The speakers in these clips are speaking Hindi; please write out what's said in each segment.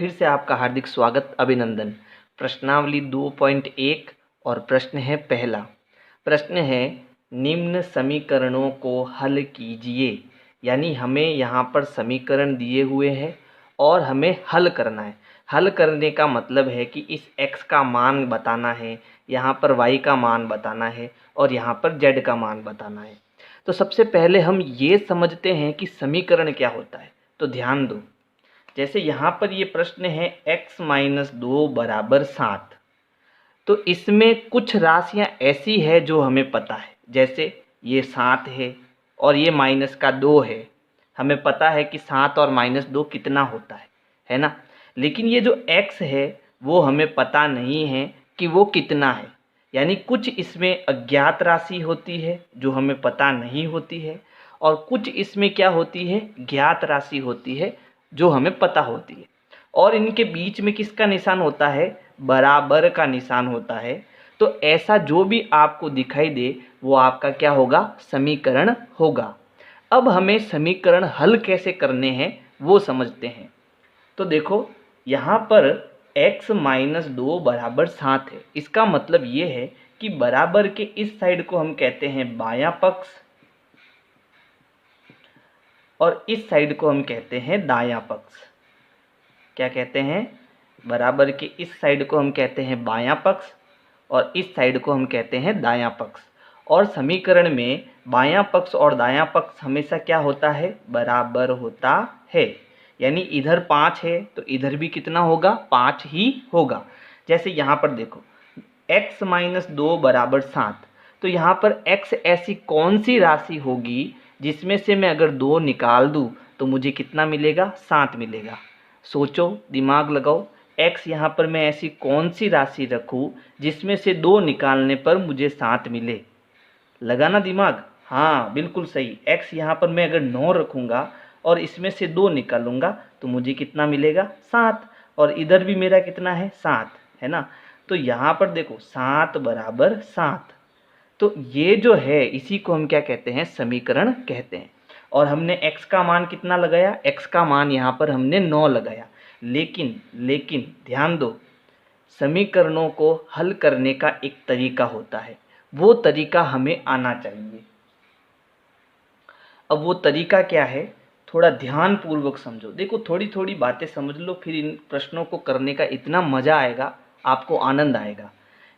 फिर से आपका हार्दिक स्वागत, अभिनंदन। प्रश्नावली 2.1 और प्रश्न है पहला। प्रश्न है निम्न समीकरणों को हल कीजिए। यानी हमें यहाँ पर समीकरण दिए हुए हैं और हमें हल करना है। हल करने का मतलब है कि इस x का मान बताना है, यहाँ पर y का मान बताना है और यहाँ पर z का मान बताना है। तो सबसे पहले हम ये समझते हैं कि समीकरण क्या होता है। तो ध्यान दो, जैसे यहाँ पर ये प्रश्न है x-2 बराबर 7। तो इसमें कुछ राशियाँ ऐसी है जो हमें पता है, जैसे ये 7 है और ये -2 है। हमें पता है कि 7 और -2 कितना होता है ना। लेकिन ये जो x है वो हमें पता नहीं है कि वो कितना है। यानी कुछ इसमें अज्ञात राशि होती है जो हमें पता नहीं होती है, और कुछ इसमें क्या होती है, ज्ञात राशि होती है जो हमें पता होती है। और इनके बीच में किसका निशान होता है, बराबर का निशान होता है। तो ऐसा जो भी आपको दिखाई दे वो आपका क्या होगा, समीकरण होगा। अब हमें समीकरण हल कैसे करने हैं वो समझते हैं। तो देखो यहाँ पर x-2 बराबर 7 है। इसका मतलब ये है कि बराबर के इस साइड को हम कहते हैं बायां पक्ष और इस साइड को हम कहते हैं दायां पक्ष। क्या कहते हैं, बराबर के इस साइड को हम कहते हैं बायां पक्ष और इस साइड को हम कहते हैं दायां पक्ष। और समीकरण में बायां पक्ष और दायां पक्ष हमेशा क्या होता है, बराबर होता है। यानी इधर 5 है तो इधर भी कितना होगा, 5 ही होगा। जैसे यहाँ पर देखो x-2 बराबर 7। तो यहाँ पर x ऐसी कौन सी राशि होगी जिसमें से मैं अगर 2 निकाल दूँ तो मुझे कितना मिलेगा, 7 मिलेगा। सोचो, दिमाग लगाओ, x यहाँ पर मैं ऐसी कौन सी राशि रखूँ जिसमें से 2 निकालने पर मुझे 7 मिले। लगाना दिमाग, हाँ बिल्कुल सही। x यहाँ पर मैं अगर 9 रखूँगा और इसमें से 2 निकालूंगा तो मुझे कितना मिलेगा, 7। और इधर भी मेरा कितना है, 7 है ना। तो यहाँ पर देखो 7 बराबर 7। तो ये जो है इसी को हम क्या कहते हैं, समीकरण कहते हैं। और हमने x का मान कितना लगाया, x का मान यहाँ पर हमने 9 लगाया। लेकिन ध्यान दो, समीकरणों को हल करने का एक तरीका होता है, वो तरीका हमें आना चाहिए। अब वो तरीका क्या है, थोड़ा ध्यान पूर्वक समझो। देखो थोड़ी थोड़ी बातें समझ लो, फिर इन प्रश्नों को करने का इतना मज़ा आएगा, आपको आनंद आएगा।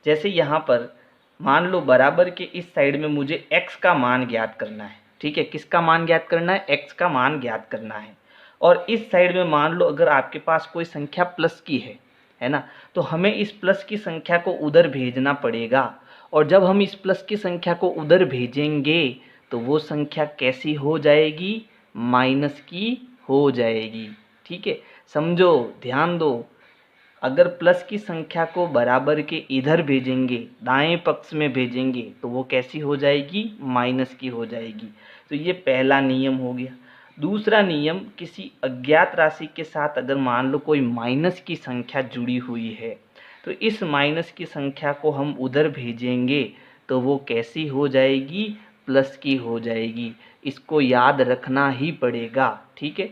जैसे यहाँ पर मान लो बराबर के इस साइड में मुझे x का मान ज्ञात करना है। ठीक है, किसका मान ज्ञात करना है, x का मान ज्ञात करना है। और इस साइड में मान लो अगर आपके पास कोई संख्या प्लस की है ना, तो हमें इस प्लस की संख्या को उधर भेजना पड़ेगा। और जब हम इस प्लस की संख्या को उधर भेजेंगे तो वो संख्या कैसी हो जाएगी, माइनस की हो जाएगी। ठीक है, समझो, ध्यान दो। अगर प्लस की संख्या को बराबर के इधर भेजेंगे, दाएं पक्ष में भेजेंगे, तो वो कैसी हो जाएगी, माइनस की हो जाएगी। तो ये पहला नियम हो गया। दूसरा नियम, किसी अज्ञात राशि के साथ अगर मान लो कोई माइनस की संख्या जुड़ी हुई है तो इस माइनस की संख्या को हम उधर भेजेंगे तो वो कैसी हो जाएगी, प्लस की हो जाएगी। इसको याद रखना ही पड़ेगा। ठीक है।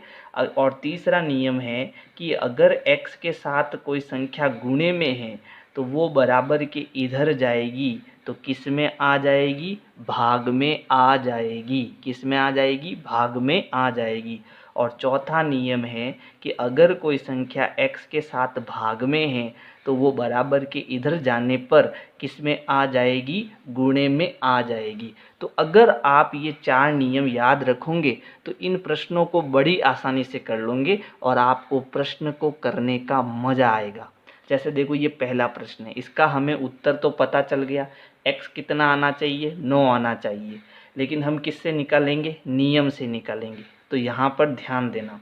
और तीसरा नियम है कि अगर x के साथ कोई संख्या गुणे में है तो वो बराबर के इधर जाएगी तो किस में आ जाएगी, भाग में आ जाएगी। किस में आ जाएगी, भाग में आ जाएगी। और चौथा नियम है कि अगर कोई संख्या x के साथ भाग में है तो वो बराबर के इधर जाने पर किस में आ जाएगी, गुणे में आ जाएगी। तो अगर आप ये 4 नियम याद रखोगे तो इन प्रश्नों को बड़ी आसानी से कर लोगे और आपको प्रश्न को करने का मज़ा आएगा। जैसे देखो ये पहला प्रश्न है, इसका हमें उत्तर तो पता चल गया, x कितना आना चाहिए, 9 आना चाहिए। लेकिन हम किससे निकालेंगे, नियम से निकालेंगे। तो यहाँ पर ध्यान देना,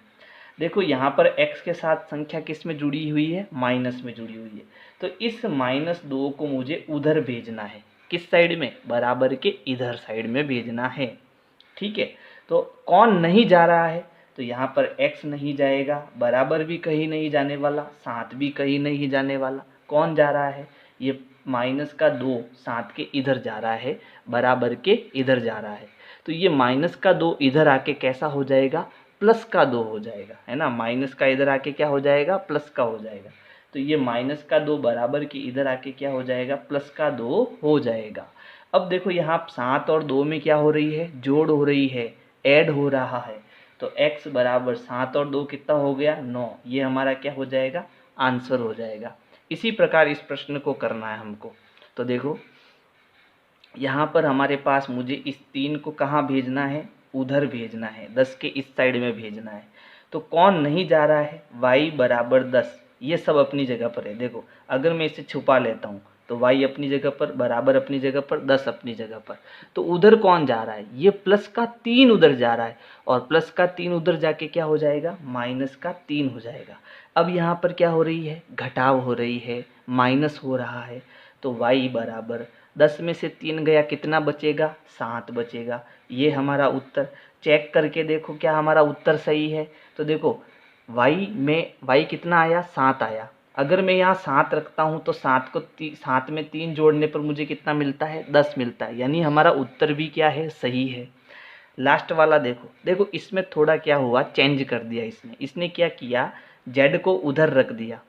देखो यहाँ पर x के साथ संख्या किस में जुड़ी हुई है, माइनस में जुड़ी हुई है। तो इस -2 को मुझे उधर भेजना है, किस साइड में, बराबर के इधर साइड में भेजना है। ठीक है, तो कौन नहीं जा रहा है, तो यहाँ पर x नहीं जाएगा, बराबर भी कहीं नहीं जाने वाला, 7 भी कहीं नहीं जाने वाला। कौन जा रहा है, ये -2 7 के इधर जा रहा है, बराबर के इधर जा रहा है। तो ये -2 इधर आके कैसा हो जाएगा, प्लस का 2 हो जाएगा, है ना। माइनस का इधर आके क्या हो जाएगा, प्लस का हो जाएगा। तो ये माइनस का 2 बराबर की इधर आके क्या हो जाएगा, प्लस का 2 हो जाएगा। अब देखो यहाँ 7 और 2 में क्या हो रही है, जोड़ हो रही है, ऐड हो रहा है। तो x बराबर 7 और 2 कितना हो गया, 9। ये हमारा क्या हो जाएगा, आंसर हो जाएगा। इसी प्रकार इस प्रश्न को करना है हमको। तो देखो यहाँ पर हमारे पास मुझे इस 3 को कहाँ भेजना है, उधर भेजना है, 10 के इस साइड में भेजना है। तो कौन नहीं जा रहा है, y बराबर 10, ये सब अपनी जगह पर है। देखो अगर मैं इसे छुपा लेता हूँ तो y अपनी जगह पर, बराबर अपनी जगह पर, 10 अपनी जगह पर। तो उधर कौन जा रहा है, ये प्लस का 3 उधर जा रहा है, और प्लस का 3 उधर जाके क्या हो जाएगा, माइनस का 3 हो जाएगा। अब यहाँ पर क्या हो रही है, घटाव हो रही है, माइनस हो रहा है। तो y बराबर 10 में से 3 गया, कितना बचेगा, 7 बचेगा। ये हमारा उत्तर। चेक करके देखो क्या हमारा उत्तर सही है। तो देखो y कितना आया, 7 आया। अगर मैं यहाँ 7 रखता हूँ तो 7 में 3 जोड़ने पर मुझे कितना मिलता है, 10 मिलता है। यानी हमारा उत्तर भी क्या है, सही है। लास्ट वाला देखो, देखो इसमें थोड़ा क्या हुआ, चेंज कर दिया इसने क्या किया, z को उधर रख दिया।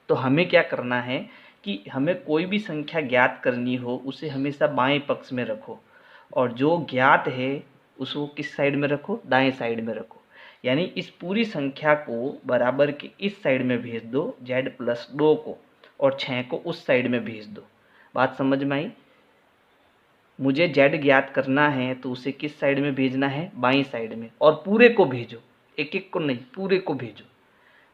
तो हमें क्या करना है कि हमें कोई भी संख्या ज्ञात करनी हो उसे हमेशा बाएं पक्ष में रखो, और जो ज्ञात है उसको किस साइड में रखो, दाएं साइड में रखो। यानी इस पूरी संख्या को बराबर के इस साइड में भेज दो, z+2 को, और 6 को उस साइड में भेज दो। बात समझ में आई। मुझे z ज्ञात करना है तो उसे किस साइड में भेजना है, बाईं साइड में, और पूरे को भेजो, एक एक को नहीं, पूरे को भेजो।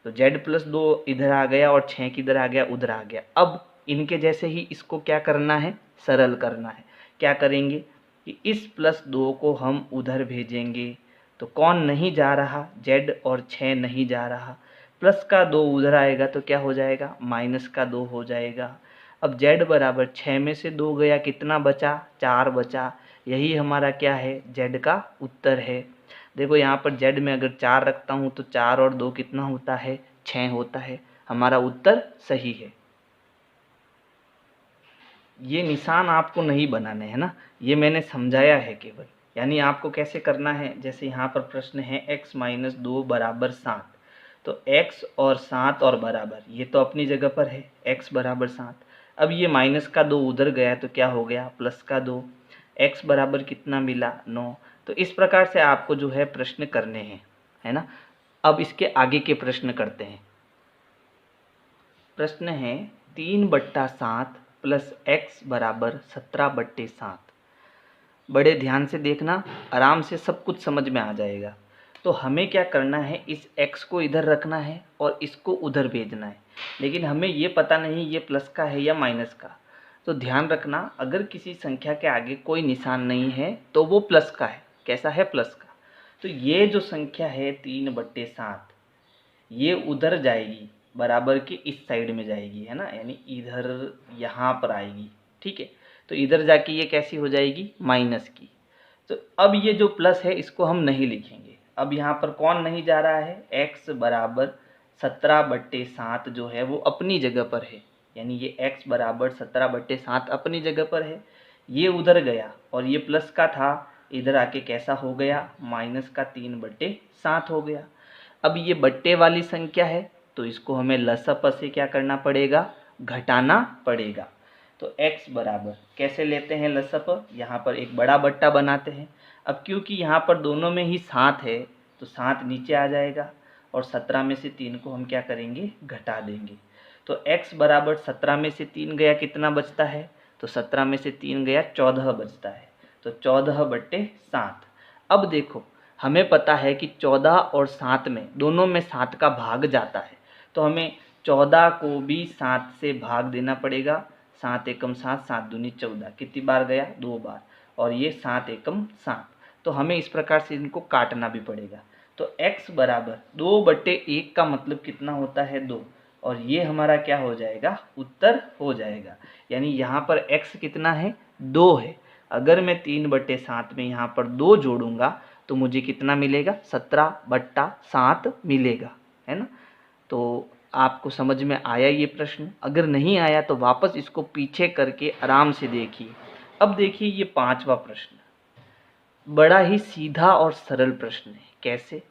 तो z+2 इधर आ गया और 6 किधर आ गया, उधर आ गया। अब इनके जैसे ही इसको क्या करना है, सरल करना है। क्या करेंगे कि इस +2 को हम उधर भेजेंगे। तो कौन नहीं जा रहा, z, और 6 नहीं जा रहा। प्लस का 2 उधर आएगा तो क्या हो जाएगा, माइनस का 2 हो जाएगा। अब z बराबर 6 में से 2 गया, कितना बचा, 4 बचा। यही हमारा क्या है, z का उत्तर है। देखो यहाँ पर z में अगर 4 रखता हूँ तो 4 और 2 कितना होता है, 6 होता है। हमारा उत्तर सही है। ये निशान आपको नहीं बनाने हैं ना, ये मैंने समझाया है केवल। यानी आपको कैसे करना है, जैसे यहाँ पर प्रश्न है x-2 बराबर 7। तो x और 7 और बराबर, ये तो अपनी जगह पर है, x बराबर 7। अब ये माइनस का 2 उधर गया तो क्या हो गया, प्लस का 2। x बराबर कितना मिला, 9। तो इस प्रकार से आपको जो है प्रश्न करने हैं, है ना। अब इसके आगे के प्रश्न करते हैं। प्रश्न है 3/7 प्लस x बराबर 17/7। बड़े ध्यान से देखना, आराम से सब कुछ समझ में आ जाएगा। तो हमें क्या करना है, इस x को इधर रखना है और इसको उधर भेजना है। लेकिन हमें ये पता नहीं ये प्लस का है या माइनस का। तो ध्यान रखना, अगर किसी संख्या के आगे कोई निशान नहीं है तो वो प्लस का है। कैसा है, प्लस का। तो ये जो संख्या है 3/7, ये उधर जाएगी, बराबर के इस साइड में जाएगी, है ना। यानी इधर यहाँ पर आएगी, ठीक है। तो इधर जाके ये कैसी हो जाएगी, माइनस की। तो अब ये जो प्लस है इसको हम नहीं लिखेंगे। अब यहाँ पर कौन नहीं जा रहा है, x बराबर 17/7 जो है वो अपनी जगह पर है। यानी ये x बराबर 17/7 अपनी जगह पर है। ये उधर गया और ये प्लस का था, इधर आके कैसा हो गया, माइनस का 3/7 हो गया। अब ये बट्टे वाली संख्या है तो इसको हमें लसअ से क्या करना पड़ेगा, घटाना पड़ेगा। तो x बराबर कैसे लेते हैं लसअ, यहाँ पर एक बड़ा बट्टा बनाते हैं। अब क्योंकि यहाँ पर दोनों में ही 7 है तो 7 नीचे आ जाएगा, और 17 में से 3 को हम क्या करेंगे, घटा देंगे। तो x बराबर 17 में से 3 गया, कितना बचता है, तो 17 में से 3 गया, 14 बचता है। तो 14/7। अब देखो हमें पता है कि 14 और 7 में, दोनों में 7 का भाग जाता है। तो हमें 14 को भी 7 से भाग देना पड़ेगा। 7 एकम 7, 7 दूनी 14, कितनी बार गया, 2 बार। और ये 7 एकम 7। तो हमें इस प्रकार से इनको काटना भी पड़ेगा। तो x बराबर 2/1 का मतलब कितना होता है, 2। और ये हमारा क्या हो जाएगा, उत्तर हो जाएगा। यानी यहाँ पर x कितना है, 2 है। अगर मैं 3/7 में यहाँ पर 2 जोड़ूंगा तो मुझे कितना मिलेगा, 17/7 मिलेगा, है ना। तो आपको समझ में आया ये प्रश्न। अगर नहीं आया तो वापस इसको पीछे करके आराम से देखिए। अब देखिए ये 5वां प्रश्न, बड़ा ही सीधा और सरल प्रश्न है। कैसे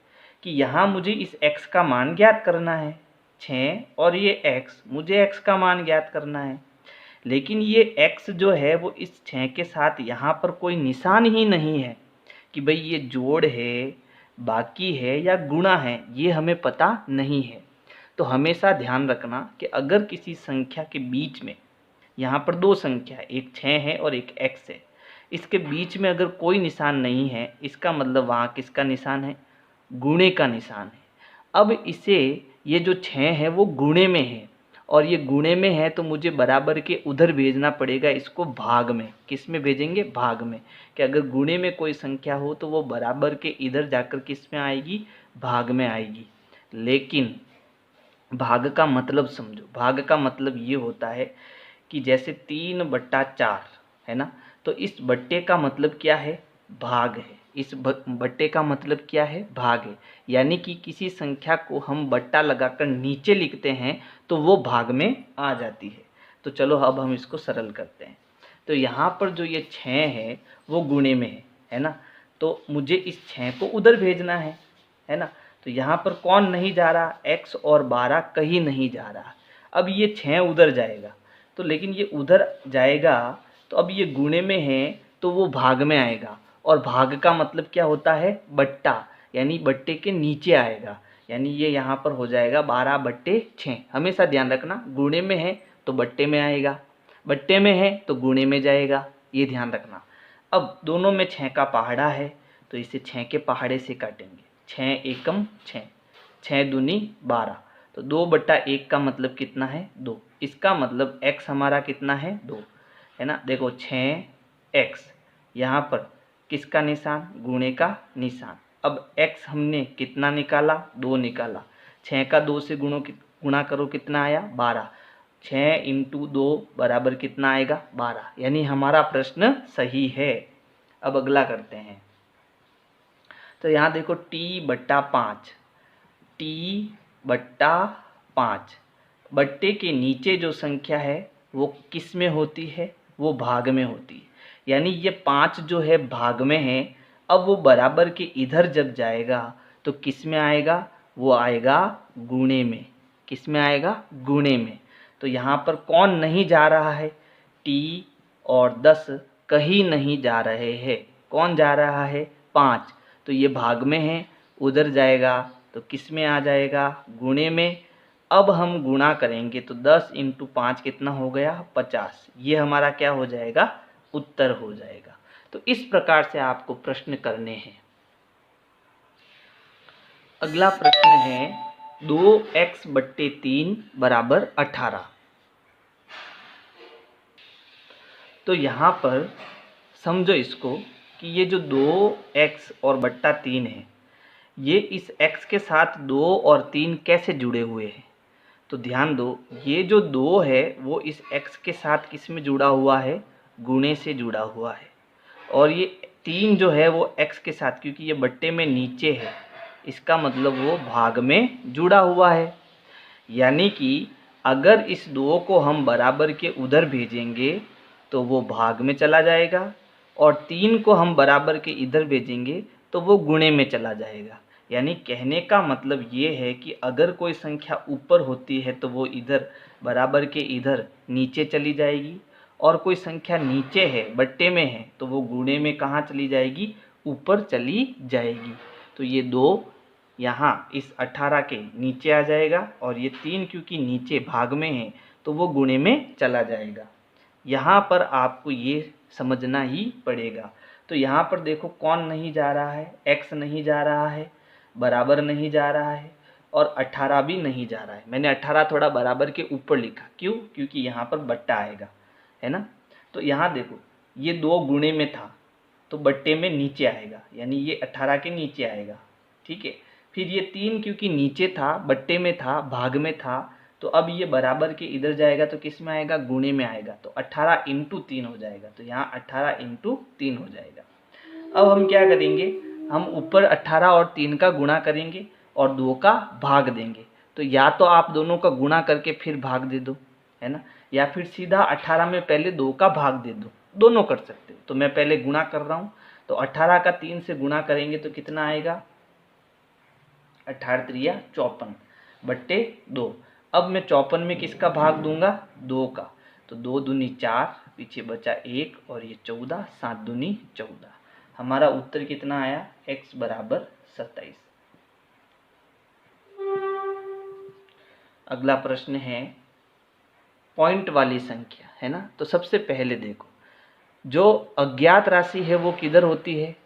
कि यहाँ मुझे इस x का मान ज्ञात करना है 6, और ये x मुझे x का मान ज्ञात करना है। लेकिन ये x जो है वो इस 6 के साथ यहाँ पर कोई निशान ही नहीं है कि भाई ये जोड़ है, बाकी है या गुणा है, ये हमें पता नहीं है। तो हमेशा ध्यान रखना कि अगर किसी संख्या के बीच में, यहाँ पर दो संख्या है, एक 6 है और एक x है, इसके बीच में अगर कोई निशान नहीं है, इसका मतलब वहाँ किसका निशान है? गुणे का निशान है। अब इसे, ये जो 6 है वो गुणे में है, और ये गुणे में है तो मुझे बराबर के उधर भेजना पड़ेगा इसको भाग में। किस में भेजेंगे? भाग में। कि अगर गुणे में कोई संख्या हो तो वो बराबर के इधर जाकर किस में आएगी? भाग में आएगी। लेकिन भाग का मतलब समझो। भाग का मतलब ये होता है कि जैसे 3/4 है ना, तो इस बट्टे का मतलब क्या है? भाग है। इस बट्टे का मतलब क्या है? भाग है। यानी कि किसी संख्या को हम बट्टा लगाकर नीचे लिखते हैं तो वो भाग में आ जाती है। तो चलो अब हम इसको सरल करते हैं। तो यहाँ पर जो ये 6 है वो गुणे में है ना, तो मुझे इस 6 को उधर भेजना है ना। तो यहाँ पर कौन नहीं जा रहा? x और 12 कहीं नहीं जा रहा। अब ये 6 उधर जाएगा, तो लेकिन ये उधर जाएगा तो अब ये गुणे में है तो वो भाग में आएगा, और भाग का मतलब क्या होता है? बट्टा, यानी बट्टे के नीचे आएगा। यानी ये यहाँ पर हो जाएगा 12/6। हमेशा ध्यान रखना, गुणे में है तो बट्टे में आएगा, बट्टे में है तो गुणे में जाएगा, ये ध्यान रखना। अब दोनों में 6 का पहाड़ा है तो इसे 6 के पहाड़े से काटेंगे। 6 एकम 6, 6 दूनी 12, तो 2/1 का मतलब कितना है? 2। इसका मतलब x हमारा कितना है? 2 है ना। देखो 6x, यहाँ पर किसका निशान? गुणे का निशान। अब x हमने कितना निकाला? 2 निकाला। 6 का 2 से गुणा करो, कितना आया? 12। 6 × 2 बराबर कितना आएगा? 12। यानी हमारा प्रश्न सही है। अब अगला करते हैं। तो यहाँ देखो t/5, t/5 बट्टे के नीचे जो संख्या है वो किस में होती है? वो भाग में होती है। यानी ये 5 जो है भाग में है, अब वो बराबर के इधर जब जाएगा तो किस में आएगा? वो आएगा गुणे में। किस में आएगा? गुणे में। तो यहाँ पर कौन नहीं जा रहा है? t और 10 कहीं नहीं जा रहे हैं। कौन जा रहा है? 5। तो ये भाग में है, उधर जाएगा तो किस में आ जाएगा? गुणे में। अब हम गुणा करेंगे तो 10 × 5 कितना हो गया? 50। ये हमारा क्या हो जाएगा? उत्तर हो जाएगा। तो इस प्रकार से आपको प्रश्न करने हैं। अगला प्रश्न है 2x/3 = 18। तो यहाँ पर समझो इसको कि ये जो 2x और बट्टा 3 है, ये इस x के साथ 2 और 3 कैसे जुड़े हुए हैं? तो ध्यान दो, ये जो 2 है वो इस x के साथ किस में जुड़ा हुआ है? गुणे से जुड़ा हुआ है। और ये 3 जो है वो x के साथ, क्योंकि ये बट्टे में नीचे है, इसका मतलब वो भाग में जुड़ा हुआ है। यानी कि अगर इस 2 को हम बराबर के उधर भेजेंगे तो वो भाग में चला जाएगा, और 3 को हम बराबर के इधर भेजेंगे तो वो गुणे में चला जाएगा। यानी कहने का मतलब ये है कि अगर कोई संख्या ऊपर होती है तो वो इधर बराबर के इधर नीचे चली जाएगी, और कोई संख्या नीचे है, बट्टे में है, तो वो गुणे में कहाँ चली जाएगी? ऊपर चली जाएगी। तो ये 2 यहाँ इस 18 के नीचे आ जाएगा, और ये 3 क्योंकि नीचे भाग में है तो वो गुणे में चला जाएगा। यहाँ पर आपको ये समझना ही पड़ेगा। तो यहाँ पर देखो कौन नहीं जा रहा है? x नहीं जा रहा है, बराबर नहीं जा रहा है, और 18 भी नहीं जा रहा है। मैंने 18 थोड़ा बराबर के ऊपर लिखा, क्यों? क्योंकि यहाँ पर बट्टा आएगा, है ना। तो यहाँ देखो ये 2 गुणे में था तो बट्टे में नीचे आएगा, यानी ये 18 के नीचे आएगा, ठीक है। फिर ये 3 क्योंकि नीचे था, बट्टे में था, भाग में था, तो अब ये बराबर के इधर जाएगा तो किस में आएगा? गुणे में आएगा। तो 18 × 3 हो जाएगा। तो यहाँ 18 × 3 हो जाएगा। अब हम क्या करेंगे? हम ऊपर 18 और 3 का गुणा करेंगे और 2 का भाग देंगे। तो या तो आप दोनों का गुणा करके फिर भाग दे दो, है ना, या फिर सीधा 18 में पहले 2 का भाग दे दो, दोनों कर सकते हो। तो मैं पहले गुणा कर रहा हूँ। तो 18 का 3 से गुणा करेंगे तो कितना आएगा? 18 त्रिया 54 बट्टे 2। अब मैं 54 में किसका भाग दूंगा? 2 का। तो 2 दूनी 4, पीछे बचा 1 और ये 14, 7 दूनी 14। हमारा उत्तर कितना आया? x बराबर 27। अगला प्रश्न है पॉइंट वाली संख्या, है ना। तो सबसे पहले देखो, जो अज्ञात राशि है वो किधर होती है?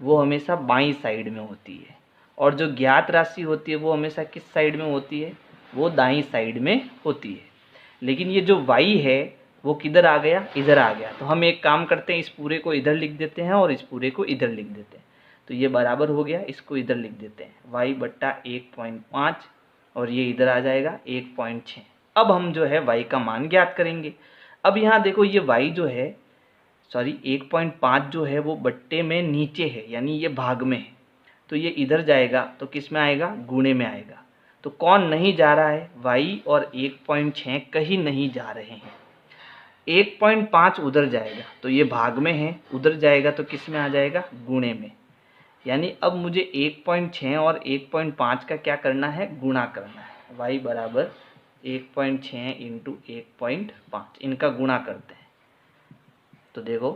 वो हमेशा बाईं साइड में होती है। और जो ज्ञात राशि होती है वो हमेशा किस साइड में होती है? वो दाईं साइड में होती है। लेकिन ये जो y है वो किधर आ गया? इधर आ गया। तो हम एक काम करते हैं, इस पूरे को इधर लिख देते हैं और इस पूरे को इधर लिख देते हैं। तो ये बराबर हो गया, इसको इधर लिख देते हैं, y बट्टा 1.5 और ये इधर आ जाएगा 1.6। अब हम जो है y का मान ज्ञात करेंगे। अब यहाँ देखो, ये y जो है, सॉरी 1.5 जो है वो बट्टे में नीचे है, यानी ये भाग में है। तो ये इधर जाएगा तो किस में आएगा? गुणे में आएगा। तो कौन नहीं जा रहा है? y और 1.6 कहीं नहीं जा रहे हैं। 1.5 उधर जाएगा तो ये भाग में है, उधर जाएगा तो किस में आ जाएगा? गुणे में। यानी अब मुझे 1.6 और 1.5 का क्या करना है? गुणा करना है। y बराबर 1.6 इंटू 1.5, इनका गुणा करते हैं। तो देखो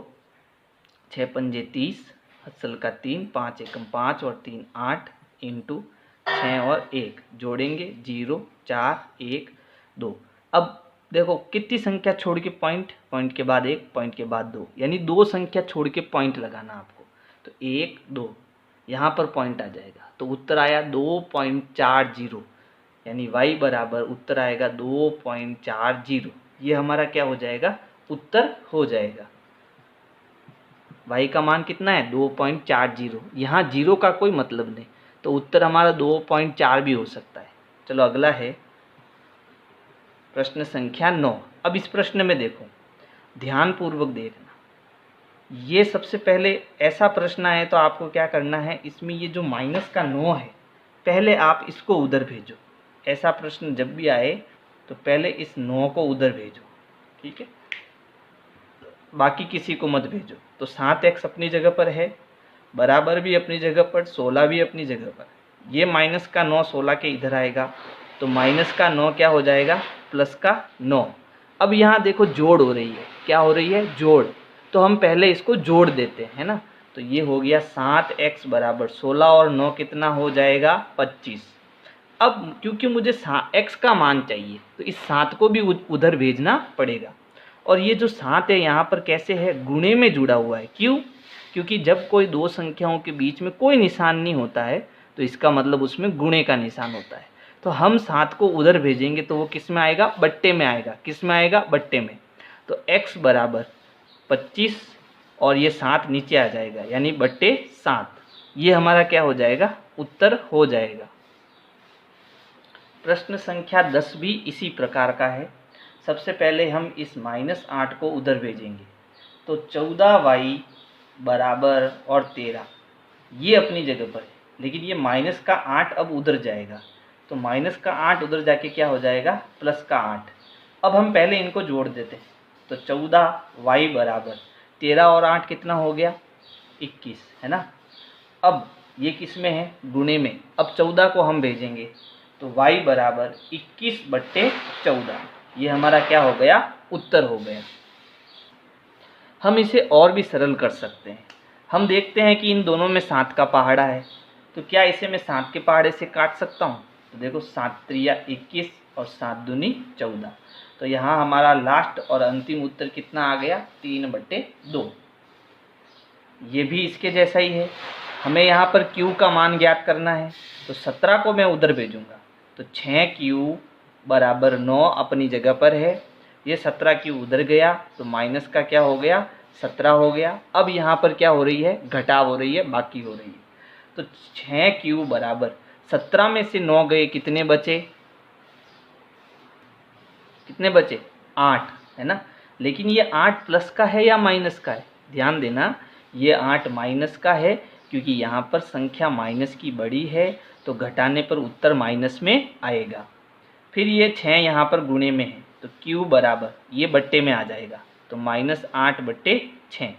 6 पंजे 30, हसल का 3, 5 एकम 5 और 3 8 इंटू 6 और 1 जोड़ेंगे 0 4 1 2। अब देखो कितनी संख्या छोड़ के पॉइंट, पॉइंट के बाद 1, पॉइंट के बाद 2, यानी 2 संख्या छोड़ के पॉइंट लगाना आपको। तो 1 2 यहाँ पर पॉइंट आ जाएगा। तो उत्तर आया 2.40, यानी y बराबर उत्तर आएगा 2.40। ये हमारा क्या हो जाएगा? उत्तर हो जाएगा। y का मान कितना है? 2.40। यहाँ 0 का कोई मतलब नहीं, तो उत्तर हमारा 2.4 भी हो सकता है। चलो अगला है प्रश्न संख्या 9। अब इस प्रश्न में देखो, ध्यान पूर्वक देखना। ये सबसे पहले ऐसा प्रश्न आए तो आपको क्या करना है, इसमें ये जो माइनस का 9 है पहले आप इसको उधर भेजो। ऐसा प्रश्न जब भी आए तो पहले इस 9 को उधर भेजो, ठीक है, बाकी किसी को मत भेजो। तो 7x अपनी जगह पर है, बराबर भी अपनी जगह पर, 16 भी अपनी जगह पर। ये माइनस का 9 16 के इधर आएगा, तो माइनस का 9 क्या हो जाएगा? प्लस का 9। अब यहाँ देखो जोड़ हो रही है, क्या हो रही है? जोड़। तो हम पहले इसको जोड़ देते हैं ना। तो ये हो गया 7x बराबर 16 और 9 कितना हो जाएगा? 25। अब क्योंकि मुझे x का मान चाहिए तो इस 7 को भी उधर भेजना पड़ेगा। और ये जो 7 है यहाँ पर कैसे है? गुणे में जुड़ा हुआ है। क्यों? क्योंकि जब कोई दो संख्याओं के बीच में कोई निशान नहीं होता है तो इसका मतलब उसमें गुणे का निशान होता है। तो हम 7 को उधर भेजेंगे तो वो किस में आएगा? बट्टे में आएगा। किस में आएगा? बट्टे में। तो x बराबर 25 और ये 7 नीचे आ जाएगा, यानी बट्टे 7। ये हमारा क्या हो जाएगा? उत्तर हो जाएगा। प्रश्न संख्या 10 भी इसी प्रकार का है। सबसे पहले हम इस -8 को उधर भेजेंगे। तो 14y बराबर और 13 ये अपनी जगह पर है, लेकिन ये माइनस का 8 अब उधर जाएगा। तो माइनस का 8 उधर जाके क्या हो जाएगा? प्लस का 8। अब हम पहले इनको जोड़ देते हैं। तो 14y बराबर 13 और 8 कितना हो गया? 21, है ना। अब ये किस में है? गुणे में। अब 14 को हम भेजेंगे तो y बराबर 21/14। ये हमारा क्या हो गया? उत्तर हो गया। हम इसे और भी सरल कर सकते हैं। हम देखते हैं कि इन दोनों में 7 का पहाड़ा है, तो क्या इसे मैं 7 के पहाड़े से काट सकता हूँ? तो देखो 7 त्रिया 21 और 7 दूनी 14। तो यहाँ हमारा लास्ट और अंतिम उत्तर कितना आ गया? 3/2। ये भी इसके जैसा ही है। हमें यहाँ पर q का मान ज्ञात करना है, तो 17 को मैं उधर भेजूँगा। तो 6q बराबर 9 अपनी जगह पर है। ये 17q उधर गया तो माइनस का क्या हो गया? 17 हो गया। अब यहाँ पर क्या हो रही है? घटाव हो रही है, बाकी हो रही है। तो 6q बराबर 17 में से 9 गए, कितने बचे? कितने बचे? 8, है ना। लेकिन ये 8 प्लस का है या माइनस का है? ध्यान देना, ये 8 माइनस का है, क्योंकि यहाँ पर संख्या माइनस की बड़ी है तो घटाने पर उत्तर माइनस में आएगा। फिर ये 6 यहाँ पर गुणे में है तो q बराबर ये बट्टे में आ जाएगा, तो -8/6।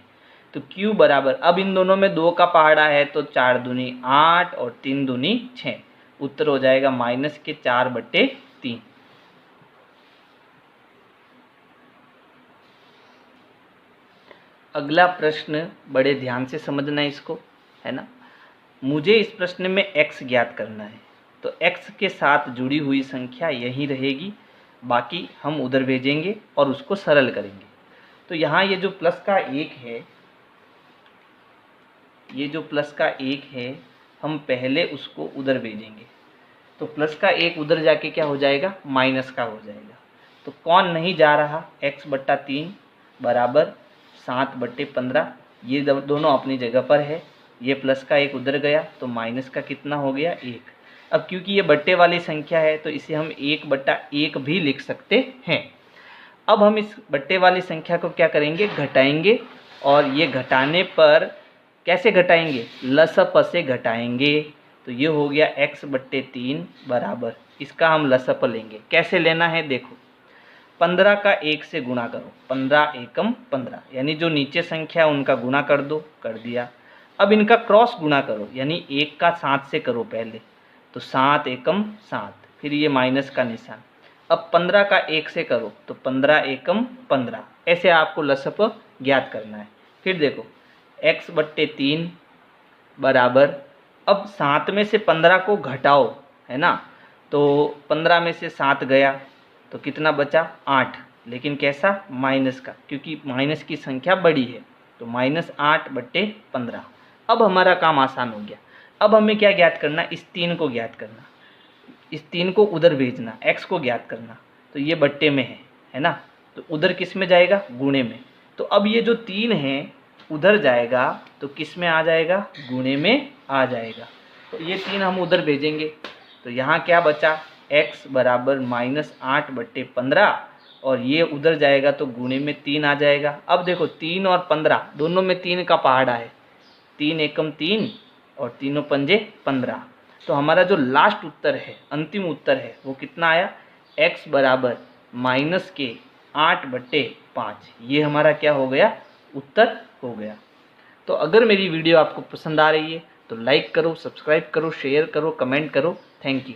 तो q बराबर, अब इन दोनों में 2 का पहाड़ा है तो 4 दूनी 8 और 3 दूनी 6। उत्तर हो जाएगा -4/3। अगला प्रश्न बड़े ध्यान से समझना है इसको, है ना। मुझे इस प्रश्न में x ज्ञात करना है, तो x के साथ जुड़ी हुई संख्या यहीं रहेगी, बाकी हम उधर भेजेंगे और उसको सरल करेंगे। तो यहाँ ये जो प्लस का 1 है, ये जो प्लस का 1 है, हम पहले उसको उधर भेजेंगे। तो प्लस का 1 उधर जाके क्या हो जाएगा, माइनस का हो जाएगा। तो कौन नहीं जा रहा, x/3 बराबर 7/15। ये दोनों अपनी जगह पर है। ये प्लस का 1 उधर गया तो माइनस का कितना हो गया, 1। अब क्योंकि ये बट्टे वाली संख्या है तो इसे हम 1/1 भी लिख सकते हैं। अब हम इस बट्टे वाली संख्या को क्या करेंगे, घटाएंगे। और ये घटाने पर कैसे घटाएंगे, लसअ से घटाएंगे। तो ये हो गया x/3 बराबर, इसका हम लसअ लेंगे। कैसे लेना है देखो, 15 का 1 से गुणा करो, 15 एकम 15, यानी जो नीचे संख्या उनका गुणा कर दो, कर दिया। अब इनका क्रॉस गुणा करो, यानी 1 का 7 से करो पहले, तो 7 एकम 7, फिर ये माइनस का निशान। अब 15 का 1 से करो तो 15 एकम 15। ऐसे आपको लसअ ज्ञात करना है। फिर देखो x/3 बराबर, अब 7 में से 15 को घटाओ, है ना। तो 15 में से 7 गया तो कितना बचा, 8, लेकिन कैसा, माइनस का, क्योंकि माइनस की संख्या बड़ी है। तो -8/15। अब हमारा काम आसान हो गया। अब हमें क्या ज्ञात करना, इस 3 को ज्ञात करना, इस 3 को उधर भेजना, x को ज्ञात करना। तो ये बट्टे में है ना, तो उधर किस में जाएगा, गुणे में। तो अब ये जो 3 है उधर जाएगा तो किस में आ जाएगा, गुणे में आ जाएगा। तो ये 3 हम उधर भेजेंगे। तो यहाँ क्या बचा, x बराबर -8/15, और ये उधर जाएगा तो गुणे में 3 आ जाएगा। अब देखो 3 और 15 दोनों में 3 का पहाड़ा है, 3 एकम 3 और 3 पंजे 15। तो हमारा जो लास्ट उत्तर है, अंतिम उत्तर है, वो कितना आया, x बराबर -8/5। ये हमारा क्या हो गया, उत्तर हो गया। तो अगर मेरी वीडियो आपको पसंद आ रही है तो लाइक करो, सब्सक्राइब करो, शेयर करो, कमेंट करो। Thank you.